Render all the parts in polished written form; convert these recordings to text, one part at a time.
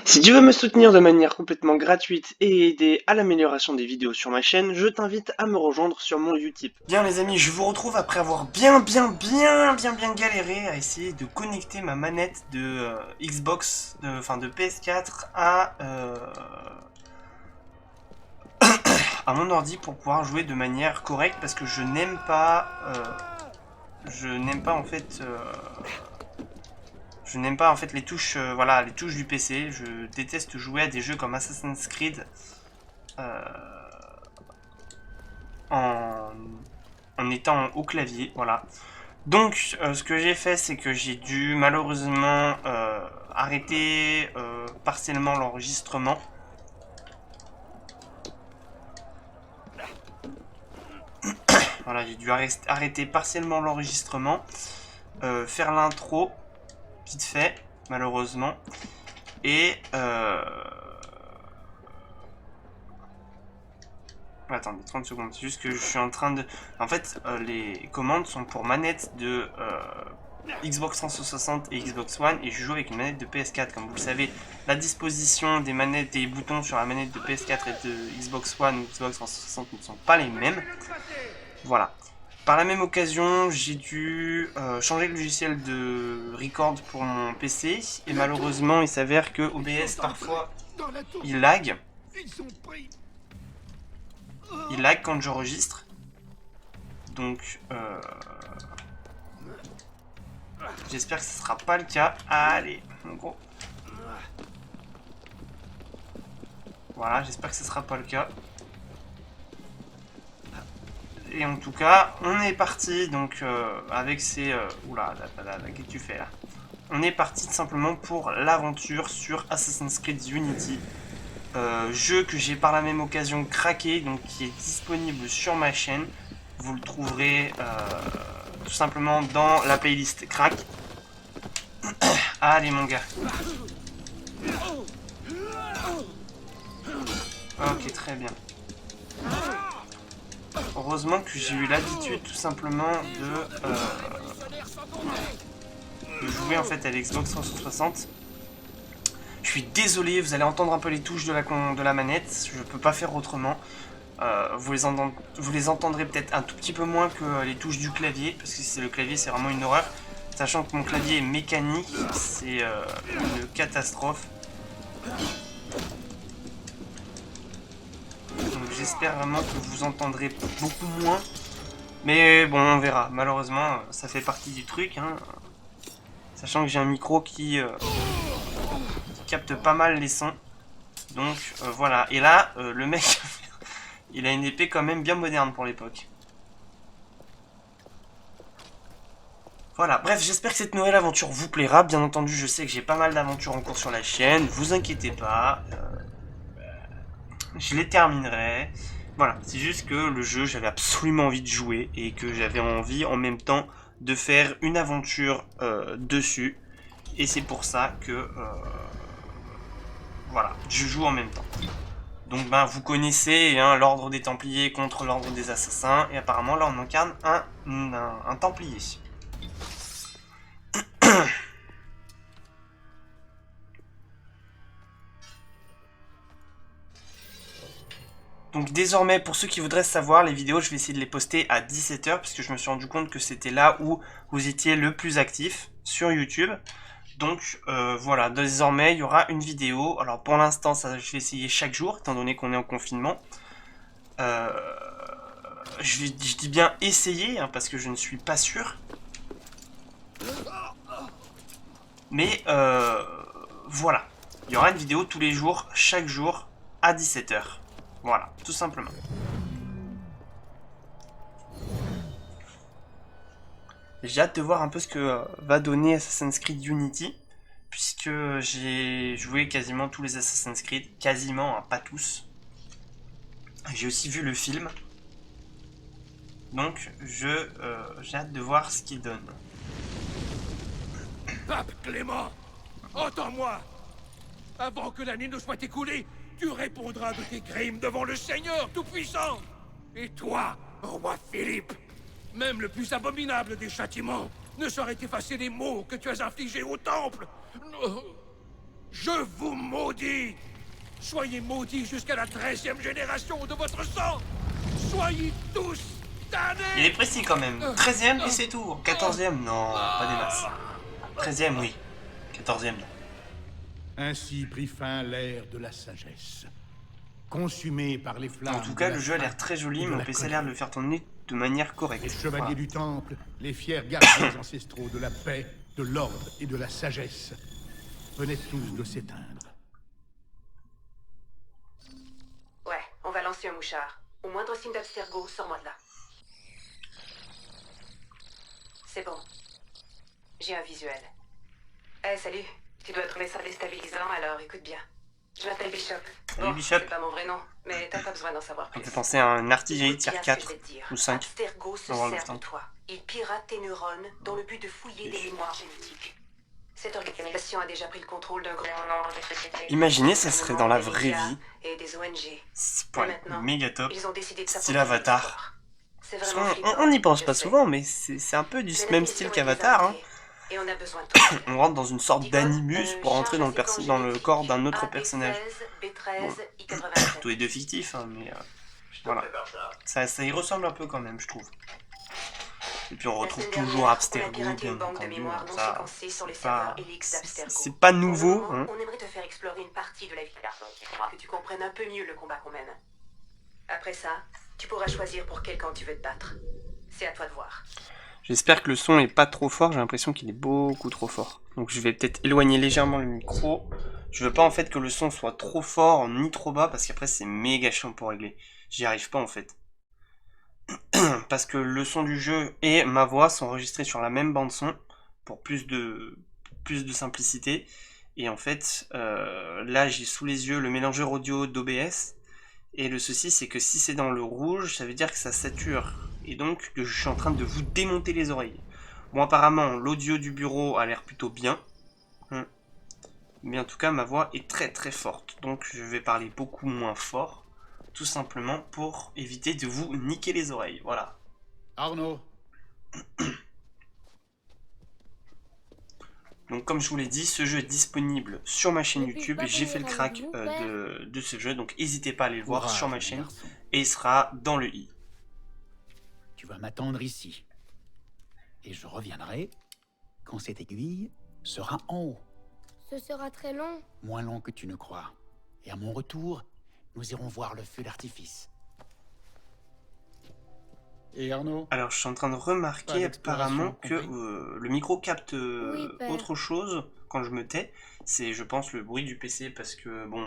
Si tu veux me soutenir de manière complètement gratuite et aider à l'amélioration des vidéos sur ma chaîne, je t'invite à me rejoindre sur mon Utip. Bien les amis, je vous retrouve après avoir bien galéré à essayer de connecter ma manette de Xbox, de PS4 à mon ordi pour pouvoir jouer de manière correcte parce que je n'aime pas en fait les touches, voilà, les touches du PC. Je déteste jouer à des jeux comme Assassin's Creed euh, en, en étant au clavier, voilà. Donc, ce que j'ai fait, c'est que j'ai dû malheureusement arrêter partiellement l'enregistrement. Voilà, j'ai dû arrêter partiellement l'enregistrement, faire l'intro, vite fait, malheureusement, et attendez, 30 secondes, c'est juste que je suis en train de... En fait, les commandes sont pour manette de Xbox 360 et Xbox One, et je joue avec une manette de PS4. Comme vous le savez, la disposition des manettes et boutons sur la manette de PS4 et de Xbox One ou Xbox 360 ne sont pas les mêmes. Voilà. Par la même occasion, j'ai dû changer le logiciel de record pour mon PC, et malheureusement, il s'avère que OBS, parfois, il lag. Il lag quand j'enregistre. Donc, j'espère que ce sera pas le cas. Allez, en gros. Voilà, j'espère que ce sera pas le cas. Et en tout cas, on est parti donc avec ces... oula, qu'est-ce que tu fais là? On est parti tout simplement pour l'aventure sur Assassin's Creed Unity. Jeu que j'ai par la même occasion craqué, donc qui est disponible sur ma chaîne. Vous le trouverez tout simplement dans la playlist crack. Allez mon gars. Ok, très bien. Heureusement que j'ai eu l'habitude tout simplement de jouer en fait à l'Xbox 360. Je suis désolé, vous allez entendre un peu les touches de la manette, je peux pas faire autrement. Vous les entendrez peut-être un tout petit peu moins que les touches du clavier, parce que c'est le clavier, c'est vraiment une horreur. Sachant que mon clavier est mécanique, c'est une catastrophe. Donc j'espère vraiment que vous entendrez beaucoup moins. Mais bon, on verra. Malheureusement, ça fait partie du truc. Hein. Sachant que j'ai un micro qui capte pas mal les sons. Donc voilà. Et là, le mec, il a une épée quand même bien moderne pour l'époque. Voilà, bref, j'espère que cette nouvelle aventure vous plaira. Bien entendu, je sais que j'ai pas mal d'aventures en cours sur la chaîne. Vous inquiétez pas. Je les terminerai. Voilà, c'est juste que le jeu, j'avais absolument envie de jouer et que j'avais envie en même temps de faire une aventure dessus. Et c'est pour ça que voilà, je joue en même temps. Donc ben, vous connaissez hein, l'ordre des Templiers contre l'ordre des Assassins. Et apparemment là on incarne un Templier. Donc désormais, pour ceux qui voudraient savoir, les vidéos, je vais essayer de les poster à 17h, puisque je me suis rendu compte que c'était là où vous étiez le plus actif sur YouTube. Donc voilà, désormais, il y aura une vidéo. Alors pour l'instant, ça, je vais essayer chaque jour, étant donné qu'on est en confinement. Je dis bien essayer, hein, parce que je ne suis pas sûr. Mais voilà, il y aura une vidéo tous les jours, chaque jour, à 17h. Voilà, tout simplement. J'ai hâte de voir un peu ce que va donner Assassin's Creed Unity, puisque j'ai joué quasiment tous les Assassin's Creed, quasiment, hein, pas tous. J'ai aussi vu le film, donc j'ai hâte de voir ce qu'il donne. Pape Clément, entends-moi. Avant que l'année ne soit écoulée, tu répondras de tes crimes devant le Seigneur Tout-Puissant. Et toi, roi Philippe, même le plus abominable des châtiments ne saurait effacer les maux que tu as infligés au temple. Je vous maudis! Soyez maudits jusqu'à la 13e génération de votre sang! Soyez tous damnés! Il est précis quand même. 13e et c'est tout. 14e, non, pas des masses. 13e, oui. 14e, non. Ainsi prit fin l'ère de la sagesse. Consumé par les flammes. En tout cas, de le la jeu a l'air faim très et joli, de mais la on PC a l'air de colère. le faire tourner de manière correcte. Les chevaliers Voilà. du temple, les fiers gardiens ancestraux de la paix, de l'ordre et de la sagesse, venaient tous de s'éteindre. Ouais, on va lancer un mouchard. Au moindre signe d'Abstergo, sors-moi de là. C'est bon. J'ai un visuel. Eh, salut. Tu dois trouver ça déstabilisant, alors écoute bien. Je m'appelle Bishop. Salut, Bishop. C'est pas mon vrai nom, mais t'as pas besoin d'en savoir Ça plus. me fait penser à un artillerie Écoute bien tier ce que 4 je vais te dire. ou 5. Abstergo se Dans World of sert de Tanks. toi. Il pirate tes neurones dans le but de fouiller des mémoires génétiques. Cette organisation a déjà pris le contrôle d'un grand nombre de sociétés. Imaginez, ça serait dans la vraie Des vie. et des ONG. C'est pour Mais être maintenant, méga top. Ils ont décidé de Style s'approprier Avatar. l'histoire. C'est Parce vraiment qu'on flippant, on n'y pense je pas sais. souvent, mais c'est un peu du Mais la même question style est qu'Avatar. Hein. désinguée, et on a besoin de toi. On rentre dans une sorte Ticole, d'animus pour entrer dans charge le à corps d'un autre AB16, personnage. B13, Bon. I87. Tous les deux fictifs, hein, mais voilà. Ça y ressemble un peu quand même, je trouve. Et puis on La retrouve semaine toujours dernière, Abstergo, on a piraté bien une banque de entendu. mémoires non Ça, séquencées sur les c'est pas- serveurs Helix d'Abstergo. c'est pas Pour le nouveau. moment, Hein. on aimerait te faire explorer une partie de la vie de l'argent, que tu comprennes un peu mieux le combat qu'on mène. Après ça, tu pourras choisir pour quel camp tu veux te battre. C'est à toi de voir. J'espère que le son est pas trop fort, j'ai l'impression qu'il est beaucoup trop fort. Donc je vais peut-être éloigner légèrement le micro. Je veux pas en fait que le son soit trop fort ni trop bas parce qu'après c'est méga chiant pour régler. J'y arrive pas en fait. Parce que le son du jeu et ma voix sont enregistrés sur la même bande son pour plus de simplicité. Et en fait, là j'ai sous les yeux le mélangeur audio d'OBS. Et le souci c'est que si c'est dans le rouge, ça veut dire que ça sature. Et donc je suis en train de vous démonter les oreilles. Bon apparemment l'audio du bureau a l'air plutôt bien. Mais en tout cas ma voix est très très forte. Donc je vais parler beaucoup moins fort. Tout simplement pour éviter de vous niquer les oreilles. Voilà. Arnaud, Donc comme je vous l'ai dit, ce jeu est disponible sur ma chaîne Ne puis-je YouTube. pas J'ai fait le venir crack avec vous, père de ce jeu. Donc n'hésitez pas à aller le voir courage, sur ma mon chaîne. garçon. Et il sera dans le i. Tu vas m'attendre ici. Et je reviendrai quand cette aiguille sera en haut. Ce sera très long. Moins long que tu ne crois. Et à mon retour, nous irons voir le feu d'artifice. et Arnaud, Alors je suis en train de Pas remarquer d'exploration, apparemment que compris. le micro capte Oui, père. autre chose quand je me tais. C'est je pense le bruit du PC parce que bon,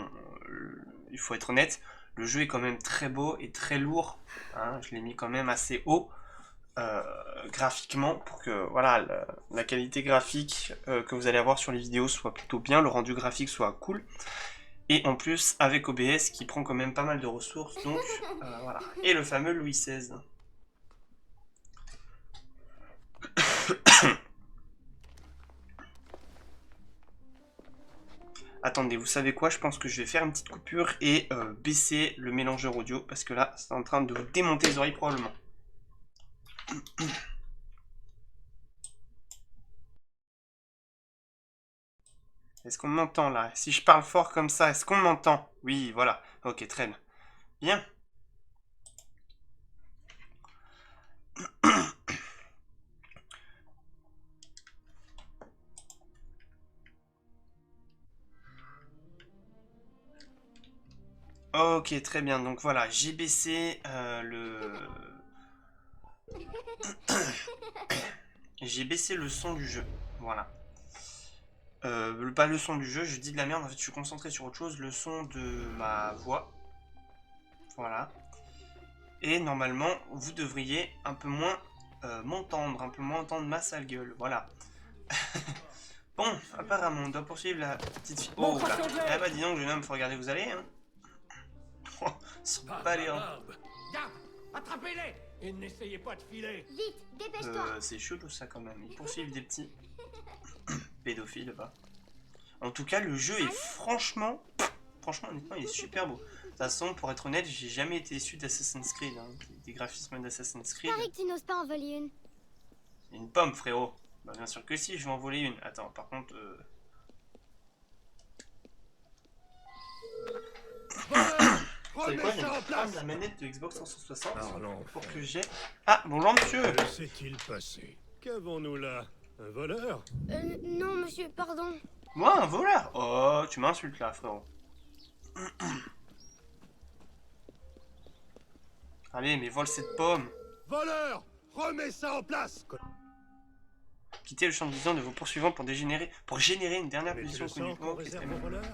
il faut être honnête, le jeu est quand même très beau et très lourd. Hein, je l'ai mis quand même assez haut graphiquement pour que voilà la qualité graphique que vous allez avoir sur les vidéos soit plutôt bien, le rendu graphique soit cool. Et en plus avec OBS qui prend quand même pas mal de ressources, donc voilà. Et le fameux Louis XVI. Attendez, vous savez quoi? Je pense que je vais faire une petite coupure et baisser le mélangeur audio parce que là, c'est en train de vous démonter les oreilles probablement. Est-ce qu'on m'entend là? Si je parle fort comme ça, est-ce qu'on m'entend? Oui, voilà. Ok, très bien. Bien. Ok, très bien. Donc voilà, j'ai baissé j'ai baissé le son du jeu. Voilà. Pas le son du jeu, je dis de la merde. En fait, je suis concentré sur autre chose. Le son de ma voix. Voilà. Et normalement, vous devriez un peu moins m'entendre, un peu moins entendre ma sale gueule. Voilà. Bon, apparemment, on doit poursuivre la petite fille. Oh là. Eh bah dis donc, jeune homme, faut regarder où vous allez. Hein. Sans pas aller, hein. Barbe. Garde, attrapez-les et n'essayez pas de filer. Vite, dépêche-toi. C'est chelou ça quand même. Ils poursuivent des petits pédophiles là-bas. En tout cas, le jeu est franchement, honnêtement, il est super beau. De toute façon, pour être honnête, j'ai jamais été déçu d'Assassin's Creed. Hein. Des graphismes d'Assassin's Creed. Pareil que tu n'oses pas en voler une. Une pomme, frérot. Bah, bien sûr que si, je vais en voler une. Attends, par contre, Vous savez Remets quoi, je vais ça en prendre place. la manette de Xbox 360 Parlons. pour que j'ai... Ah, bonjour monsieur. Que s'est-il passé? Qu'avons-nous là? Un voleur? Non, monsieur, pardon. Moi, un voleur? Oh, tu m'insultes là, frérot. Allez, mais vole cette pomme. Voleur! Remets ça en place! Quittez le champ de vision de vos poursuivants pour générer une dernière Mais tu position le sens connue. qu'on Oh, réserve aux voleurs?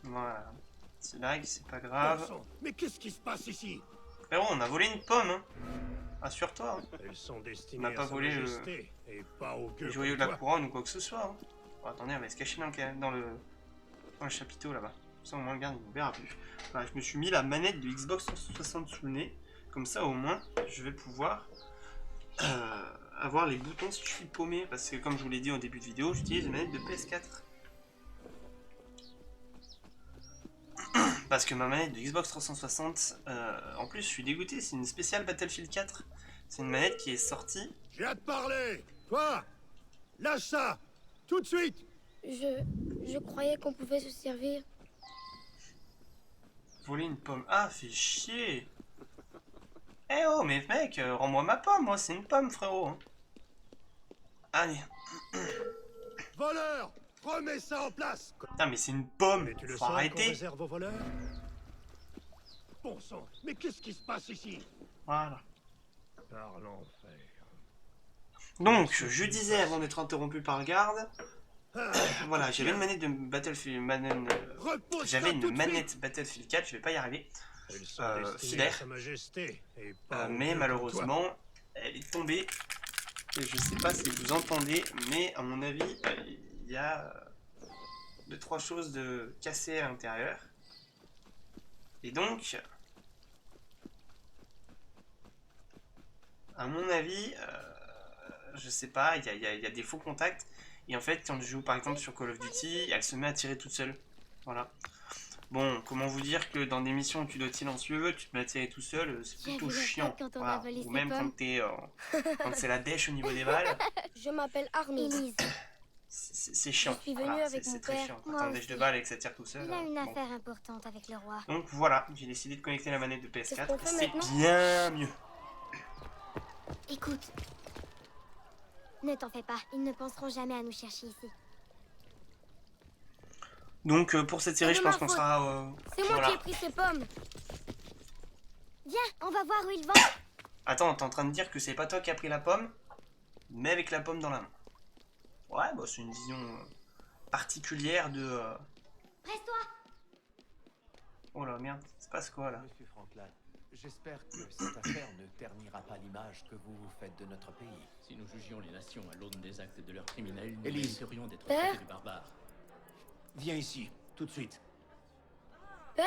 voilà. C'est lag, c'est pas grave. Bon sang, mais qu'est-ce qui se passe ici? Frérot, on a volé une pomme, hein. Assure-toi, hein. Elles sont On destinées n'a à pas sa volé majesté, et pas au gueux les joyaux de comme la toi. couronne ou quoi que ce soit, hein. Bon, attendez, on va se cacher dans le chapiteau là-bas. Comme ça, au moins, le garde, il ne verra plus. Voilà, je me suis mis la manette de Xbox 360 sous le nez. Comme ça, au moins, je vais pouvoir avoir les boutons si je suis paumé. Parce que, comme je vous l'ai dit au début de vidéo, j'utilise une manette de PS4. Parce que ma manette de Xbox 360, en plus, je suis dégoûté, c'est une spéciale Battlefield 4. C'est une manette qui est sortie. J'ai hâte de parler! Toi! Lâche ça! Tout de suite! Je croyais qu'on pouvait se servir. Voler une pomme. Ah, fais chier! Eh oh, mais mec, rends-moi ma pomme, moi, c'est une pomme, frérot. Hein. Allez. Voleur! Remets ça en place! Putain, mais c'est une pomme! Mais tu le Faut sens qu'on arrêter! réserve aux voleurs? Bon sang, mais qu'est-ce qui se passe ici? Voilà. Par l'enfer. Donc, je disais avant d'être interrompu par le garde, Ah, voilà, j'avais une manette de Battlefield. repose J'avais ça tout une de manette suite. Battlefield 4, je vais pas y arriver. Elles sont destinées filaire. à sa majesté, et pas au Mais gueux malheureusement, elle est tombée. Et je sais pas si vous entendez, mais à mon avis, il y a 2-3 choses de cassées à l'intérieur. Et donc, à mon avis, je sais pas, il y a des faux contacts. Et en fait, quand je joue par exemple sur Call of Duty, elle se met à tirer toute seule. Voilà. Bon, comment vous dire que dans des missions où tu dois tirer silencieux, tu te mets à tirer tout seul, c'est J'ai plutôt vu la chiant. tête quand on Voilà. a volé Ou ces même pommes. quand t'es, quand c'est la dèche au niveau des balles, Je m'appelle Armise. c'est chiant. Je suis venue Voilà, avec c'est mon très père. chiant. Quand Moi t'as un dèche de aussi. balles et que ça tire tout seul. Il a une bon. affaire importante avec le roi. Donc voilà, j'ai décidé de connecter la manette de Qu'est-ce PS4. qu'on fait C'est maintenant bien mieux. Écoute. Ne t'en fais pas, ils ne penseront jamais à nous chercher ici. Donc pour cette série, C'est je de pense ma qu'on faute. sera. C'est moi voilà. qui ai pris ces pommes. Viens, on va voir où ils vont. Attends, t'es en train de dire que c'est pas toi qui as pris la pomme, mais avec la pomme dans la main. Ouais, bah c'est une vision particulière de. Reste-toi. Oh là merde, ça se passe quoi là? Monsieur Franklin, j'espère que cette affaire ne ternira pas l'image que vous vous faites de notre pays. Si nous jugions les nations à l'aune des actes de leurs criminels, nous Élise. mériterions d'être Père traités de barbares. Viens ici, tout de suite. Père?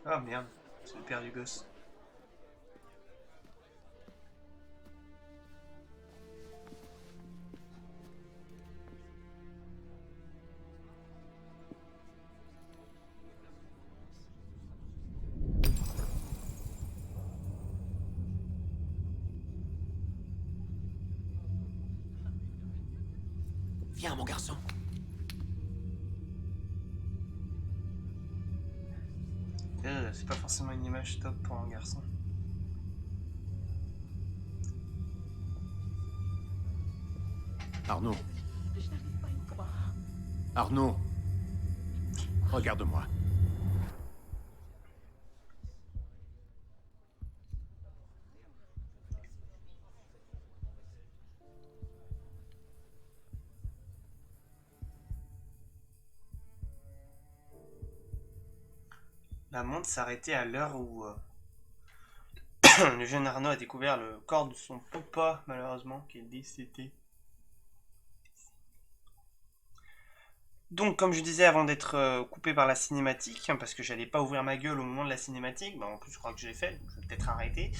Ah merde, c'est le père du gosse. Viens, mon garçon. C'est pas forcément une image top pour un garçon. Arnaud. Arnaud. Regarde-moi. La montre s'arrêtait à l'heure où le jeune Arnaud a découvert le corps de son papa, malheureusement, qui est décédé. Donc, comme je disais avant d'être coupé par la cinématique, hein, parce que j'allais pas ouvrir ma gueule au moment de la cinématique, bah, en plus je crois que je l'ai fait, donc je vais peut-être arrêter.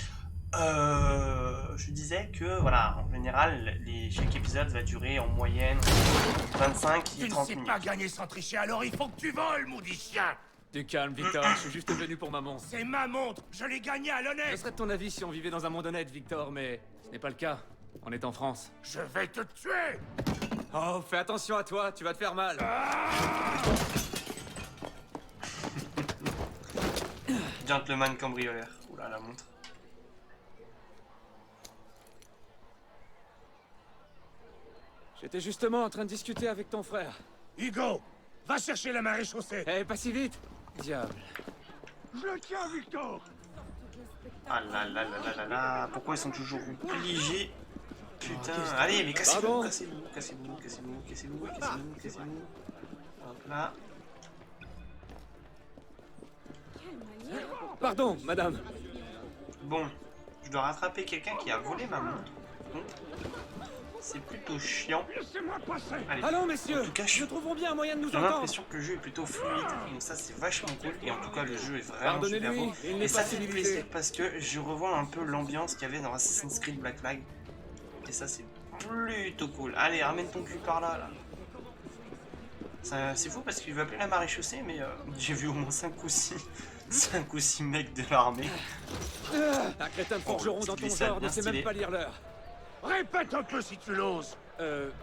Je disais que, voilà, en général, chaque épisode va durer en moyenne 25 Tu et ne 30 sais minutes. pas gagner sans tricher, alors il faut que tu voles, maudit chien! Du calme, Victor, je suis juste venu pour ma montre. C'est ma montre, je l'ai gagnée à Je l'honnête! serais de ton avis si on vivait dans un monde honnête, Victor, mais ce n'est pas le cas. On est en France. Je vais te tuer! Oh, fais attention à toi, tu vas te faire mal. Gentleman cambrioleur. Oula, la montre. J'étais justement en train de discuter avec ton frère. Hugo, va chercher la maréchaussée. Eh, pas si vite. Diable. Je le tiens, Victor. Ah là là là là là là. Pourquoi ils sont toujours obligés? Putain, allez, mais cassez-vous, cassez-vous, cassez-vous, cassez-vous, cassez-vous, cassez-vous, cassez-vous. Hop là. Pardon, madame. Bon, je dois rattraper quelqu'un qui a volé ma montre. Donc, c'est plutôt chiant. Allez, Allons, en messieurs. tout cas, je Nous trouverons bien un moyen de nous j'ai entendre. l'impression que le jeu est plutôt fluide, donc ça c'est vachement cool. Et en tout cas, le jeu est vraiment super Pardonnez-lui, beau. il n'est Et ça pas fait civilisé. plaisir parce que je revois un peu l'ambiance qu'il y avait dans Assassin's Creed Black Flag. Et ça c'est plutôt cool. Allez, ramène ton cul par là, là. C'est fou parce qu'il veut appeler la maréchaussée, mais j'ai vu au moins 5 ou 6 mecs de l'armée. Un crétin de forgeron dans ton genre ne bien sait stylé. même pas lire l'heure. Répète un peu si tu l'oses.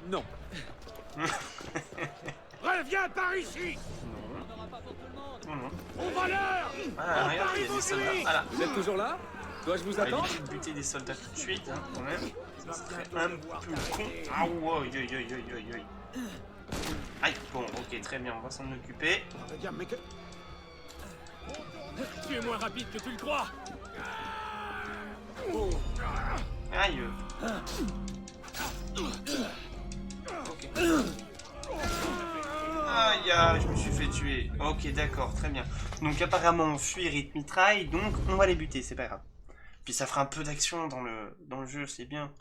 Non. Reviens par ici. Non, non. Au voleur. Ah, regarde, il y a des soldats. Voilà. Vous êtes toujours là? Dois-je vous On va attendre? éviter de buter des soldats tout de suite, hein, quand même. Ça serait un peu con. Ah ouais, aïe, aïe, aïe, aïe, aïe. Aïe, bon, ok, très bien, on va s'en occuper. Tu es moins rapide que tu le crois. Aïe. Ok. Aïe, aïe, je me suis fait tuer. Ok, d'accord, très bien. Donc apparemment on fuit rythme mitraille, donc on va les buter, c'est pas grave. Puis ça fera un peu d'action dans le jeu, c'est bien.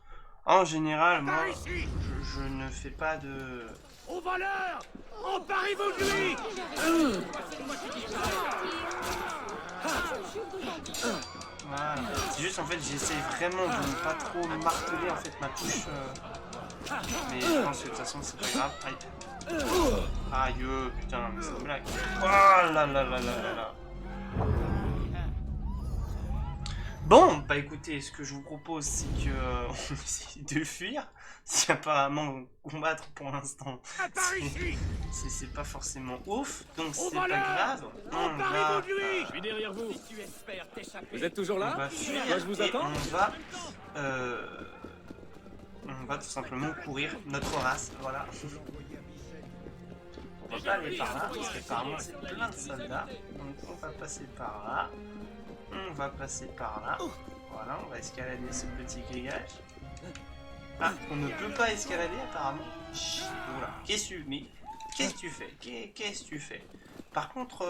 En général, moi, je ne fais pas de... Au voleur. Emparez-vous de lui. Voilà. C'est juste en fait j'essaie vraiment de ne pas trop marteler en fait ma touche. Mais je pense que de toute façon c'est pas grave. Aïe. Aïe, putain, mais c'est une blague. Oh là là là là là là. Bon, bah écoutez, ce que je vous propose, c'est que on essaye de fuir. Si apparemment combattre pour l'instant, c'est pas forcément ouf, donc c'est pas grave. Je suis derrière vous. Vous êtes toujours On là? va fuir Dois-je vous et attendre? on va tout simplement courir notre race, voilà. On va pas aller par là, parce qu'apparemment c'est plein de soldats. Donc on va passer par là. On va passer par là. Voilà, on va escalader ce petit grillage. Ah, on ne peut pas escalader apparemment. Oula, qu'est-ce que tu fais? Qu'est-ce que tu fais? Par contre,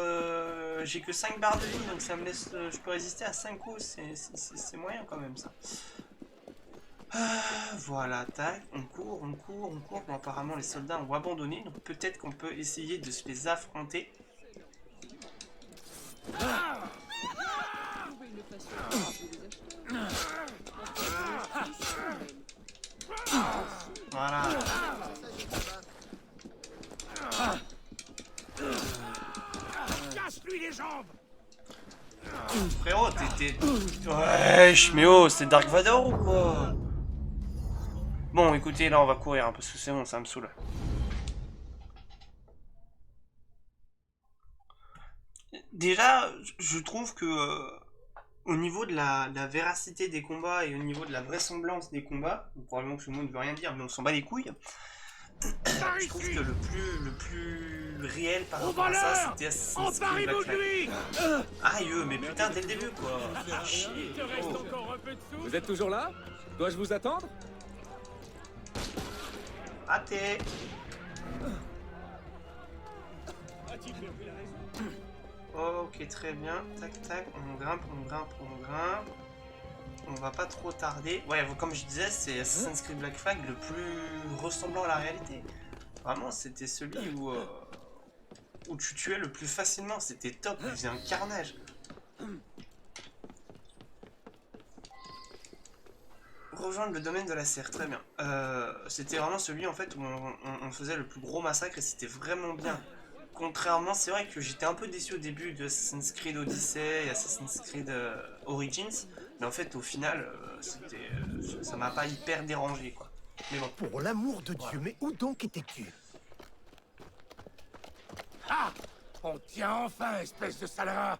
j'ai que 5 barres de vie, donc ça me laisse... je peux résister à 5 coups, c'est moyen quand même ça. Voilà, tac, on court. Bon, apparemment les soldats ont abandonné, donc peut-être qu'on peut essayer de se les affronter. Voilà. Casse-lui les jambes. Frérot, t'étais... Wesh, mais oh, c'est Dark Vador ou quoi? Bon, écoutez, là on va courir, hein, parce que c'est bon, ça me saoule. Déjà, je trouve que... au niveau de la véracité des combats et au niveau de la vraisemblance des combats, probablement que ce mot ne veut rien dire, mais on s'en bat les couilles. Je trouve que le plus réel par rapport à ça, c'était Assassin's Creed Black Flag. Aïe, mais putain, dès le début, quoi. Chier. Oh. Vous êtes toujours là? Dois-je vous attendre? Raté. Ok, très bien. Tac, tac, on grimpe. On va pas trop tarder. Ouais, comme je disais, c'est Assassin's Creed Black Flag le plus ressemblant à la réalité. Vraiment, c'était celui où tu tuais le plus facilement. C'était top, il faisait un carnage. Rejoindre le domaine de la serre, très bien. C'était vraiment celui en fait où on faisait le plus gros massacre et c'était vraiment bien. Contrairement, c'est vrai que j'étais un peu déçu au début de Assassin's Creed Odyssey et Assassin's Creed Origins, mais en fait au final, ça m'a pas hyper dérangé quoi. Mais bon. Pour l'amour de Dieu, mais où donc étais-tu? Ah! On tient enfin, espèce de sale rat!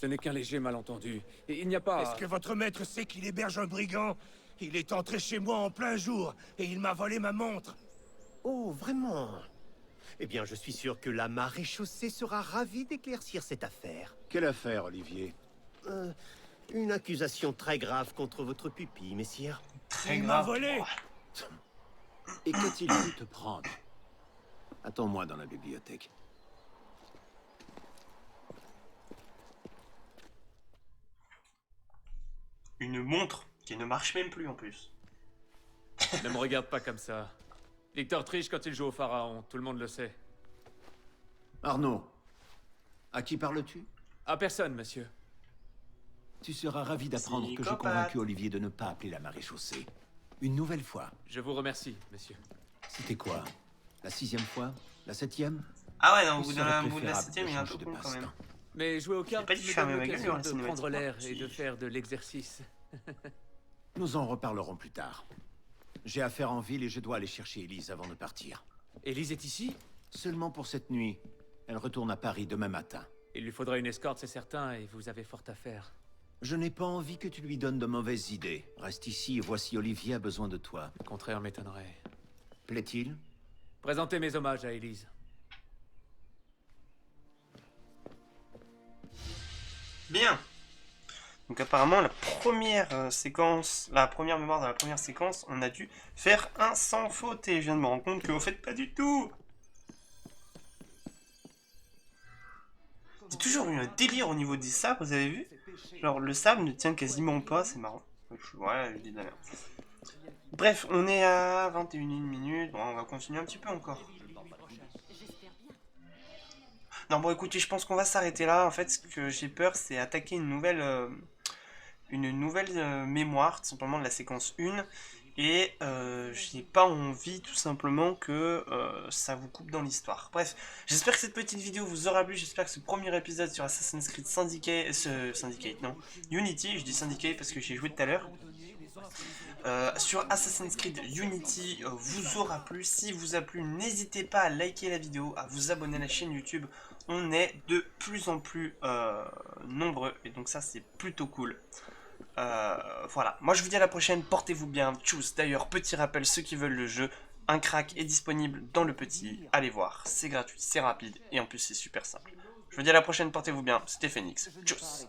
Ce n'est qu'un léger malentendu. Et il n'y a pas... Est-ce que votre maître sait qu'il héberge un brigand? Il est entré chez moi en plein jour, et il m'a volé ma montre. Oh, vraiment? Eh bien, je suis sûr que la maréchaussée sera ravie d'éclaircir cette affaire. Quelle affaire, Olivier? Une accusation très grave contre votre pupille, messire. Très Il m'a grave. volé. Et qu'a-t-il pu te prendre? Attends-moi dans la bibliothèque. Une montre qui ne marche même plus en plus. Ne me regarde pas comme ça. Victor triche quand il joue au pharaon, tout le monde le sait. Arnaud, à qui parles-tu? À personne, monsieur. Tu seras ravi d'apprendre que j'ai Psychopathe. convaincu Olivier de ne pas appeler la maréchaussée. Une nouvelle fois. Je vous remercie, monsieur. C'était quoi? La 6e fois? La 7e? Ah ouais, non, au Il bout de serait la, préférable 7ème, il est un peu changer de con quand même. passe-temps. Mais jouer aux cartes pas dit me fermer donne ma gueule, l'occasion la de cinématique. prendre l'air et Si. de faire de l'exercice. Nous en reparlerons plus tard. J'ai affaire en ville et je dois aller chercher Élise avant de partir. Élise est ici? Seulement pour cette nuit. Elle retourne à Paris demain matin. Il lui faudra une escorte, c'est certain, et vous avez fort à faire. Je n'ai pas envie que tu lui donnes de mauvaises idées. Reste ici et voici Olivier a besoin de toi. Le contraire m'étonnerait. Plaît-il? Présentez mes hommages à Élise. Bien. Donc apparemment la première séquence, la première mémoire de la première séquence, on a dû faire un sans faute et je viens de me rendre compte que au fait pas du tout. J'ai toujours eu un délire au niveau des sabres, vous avez vu? Genre le sabre ne tient quasiment pas, c'est marrant. Ouais, je dis de la merde. Bref, on est à 21 minutes, bon on va continuer un petit peu encore. Non bon écoutez, je pense qu'on va s'arrêter là. En fait ce que j'ai peur c'est attaquer une nouvelle mémoire, tout simplement de la séquence 1. Et j'ai pas envie tout simplement que ça vous coupe dans l'histoire. Bref, j'espère que cette petite vidéo vous aura plu. J'espère que ce premier épisode sur Assassin's Creed Unity, je dis Syndicate parce que j'ai joué tout à l'heure. Sur Assassin's Creed Unity vous aura plu. Si vous a plu, n'hésitez pas à liker la vidéo, à vous abonner à la chaîne YouTube. On est de plus en plus nombreux et donc ça c'est plutôt cool. Voilà, moi je vous dis à la prochaine, portez-vous bien, tchuss. D'ailleurs, petit rappel, ceux qui veulent le jeu, un crack est disponible dans le petit, allez voir, c'est gratuit, c'est rapide et en plus c'est super simple. Je vous dis à la prochaine, portez-vous bien, c'était Phoenix, tchuss.